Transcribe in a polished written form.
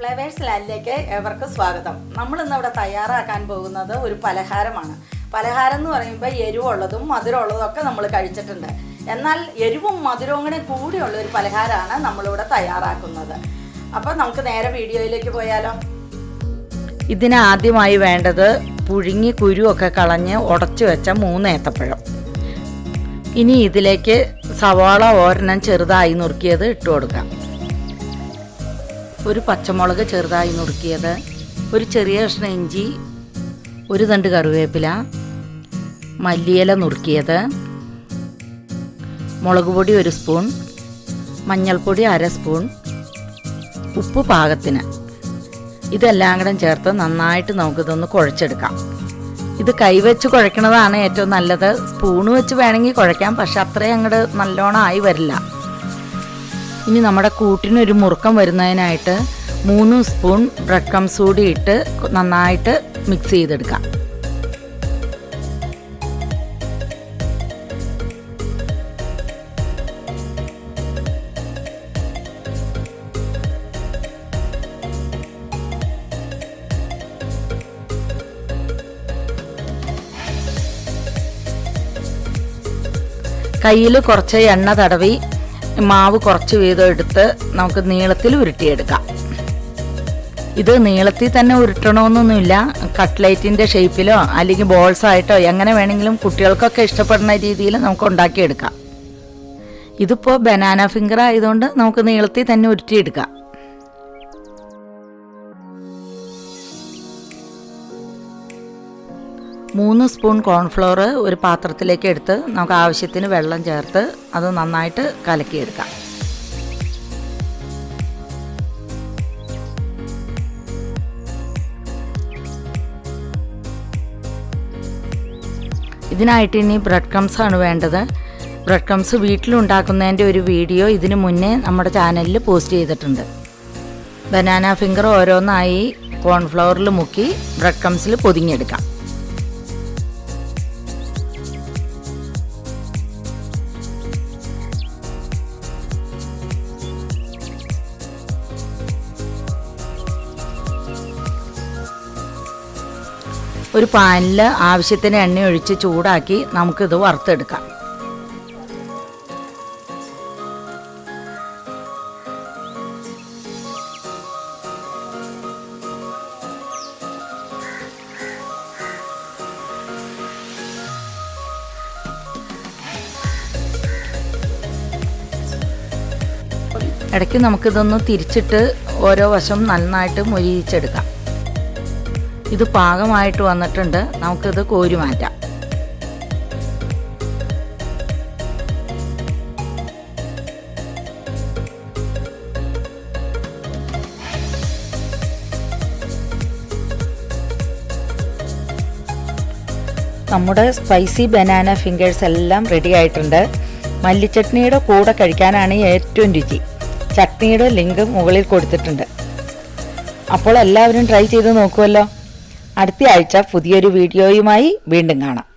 Flavours ലാൻഡിലേക്ക് ഏവർക്കും സ്വാഗതം. നമ്മളിന്ന് ഇവിടെ തയ്യാറാക്കാൻ പോകുന്നത് ഒരു പലഹാരമാണ്. പലഹാരം എന്ന് പറയുമ്പോൾ എരിവുള്ളതും മധുരമുള്ളതും ഒക്കെ നമ്മൾ കഴിച്ചിട്ടുണ്ട്. എന്നാൽ എരിവും മധുരവും കൂടെ കൂടിയുള്ള ഒരു പലഹാരമാണ് നമ്മളിവിടെ തയ്യാറാക്കുന്നത്. അപ്പോൾ നമുക്ക് നേരെ വീഡിയോയിലേക്ക് പോയാലോ. ഇതിന് ആദ്യമായി വേണ്ടത് പുഴുങ്ങി കുരുവൊക്കെ കളഞ്ഞ് ഉടച്ചു വെച്ച 3 ഏത്തപ്പഴം. ഇനി ഇതിലേക്ക് സവാള ഒരെണ്ണം ചെറുതായി നുറുക്കിയത് ഇട്ട് കൊടുക്കാം. ഒരു പച്ചമുളക് ചെറുതായി നുറുക്കിയത്, ഒരു ചെറിയ കഷ്ണം ഇഞ്ചി, ഒരു തണ്ട് കറിവേപ്പില, മല്ലിയില നുറുക്കിയത്, മുളക് പൊടി 1 സ്പൂൺ, മഞ്ഞൾപ്പൊടി 1/2 സ്പൂൺ, ഉപ്പ് പാകത്തിന്. ഇതെല്ലാം കൂടെ ചേർത്ത് നന്നായിട്ട് നമുക്കിതൊന്ന് കുഴച്ചെടുക്കാം. ഇത് കൈവച്ച് കുഴക്കണതാണ് ഏറ്റവും നല്ലത്. സ്പൂണ് വെച്ച് വേണമെങ്കിൽ കുഴക്കാം, പക്ഷെ അത്രയും അങ്ങോട്ട് നല്ലോണം ആയി വരില്ല. ഇനി നമ്മുടെ കൂട്ടിനൊരു മുറുക്കം വരുന്നതിനായിട്ട് 3 സ്പൂൺ ബ്രെഡ് ക്രംസ് കൂടി ഇട്ട് നന്നായിട്ട് മിക്സ് ചെയ്തെടുക്കാം. കയ്യിൽ കുറച്ച് എണ്ണ തടവി മാവ് കുറച്ച് വീതം എടുത്ത് നമുക്ക് നീളത്തിൽ ഉരുട്ടിയെടുക്കാം. ഇത് നീളത്തിൽ തന്നെ ഉരുട്ടണമെന്നൊന്നുമില്ല. കട്ട്ലേറ്റിൻ്റെ ഷേപ്പിലോ അല്ലെങ്കിൽ ബോൾസായിട്ടോ എങ്ങനെ വേണമെങ്കിലും കുട്ടികൾക്കൊക്കെ ഇഷ്ടപ്പെടുന്ന രീതിയിൽ നമുക്ക് ഉണ്ടാക്കിയെടുക്കാം. ഇതിപ്പോൾ ബനാന ഫിംഗർ ആയതുകൊണ്ട് നമുക്ക് നീളത്തിൽ തന്നെ ഉരുട്ടിയെടുക്കാം. മൂന്ന് സ്പൂൺ കോൺഫ്ലോർ ഒരു പാത്രത്തിലേക്ക് എടുത്ത് നമുക്ക് ആവശ്യത്തിന് വെള്ളം ചേർത്ത് അത് നന്നായിട്ട് കലക്കിയെടുക്കാം. ഇതിനായിട്ട് ഇനി ബ്രെഡ് ക്രംസ് ആണ് വേണ്ടത്. ബ്രെഡ് ക്രംസ് വീട്ടിലുണ്ടാക്കുന്നതിൻ്റെ ഒരു വീഡിയോ ഇതിനു മുന്നേ നമ്മുടെ ചാനലിൽ പോസ്റ്റ് ചെയ്തിട്ടുണ്ട്. ബനാന ഫിംഗർ ഓരോന്നായി കോൺഫ്ലവറിൽ മുക്കി ബ്രെഡ് ക്രംസിൽ പൊതിഞ്ഞെടുക്കാം. ഒരു പാനിൽ ആവശ്യത്തിന് എണ്ണ ഒഴിച്ച് ചൂടാക്കി നമുക്കിത് വറുത്തെടുക്കാം. ഇടയ്ക്ക് നമുക്കിതൊന്ന് തിരിച്ചിട്ട് ഓരോ വശം നന്നായിട്ട് മൊരിയിച്ചെടുക്കാം. ഇത് പാകമായിട്ട് വന്നിട്ടുണ്ട്. നമുക്കിത് കോരി മാറ്റാം. നമ്മുടെ സ്പൈസി ബനാന ഫിംഗേഴ്സ് എല്ലാം റെഡി ആയിട്ടുണ്ട്. മല്ലിച്ചട്നിയുടെ കൂടെ കഴിക്കാനാണ് ഏറ്റവും രുചി. ചട്നിയുടെ ലിങ്ക് മുകളിൽ കൊടുത്തിട്ടുണ്ട്. അപ്പോൾ എല്ലാവരും ട്രൈ ചെയ്ത് നോക്കുമല്ലോ. അടുത്ത ആഴ്ച പുതിയൊരു വീഡിയോയുമായി വീണ്ടും കാണാം.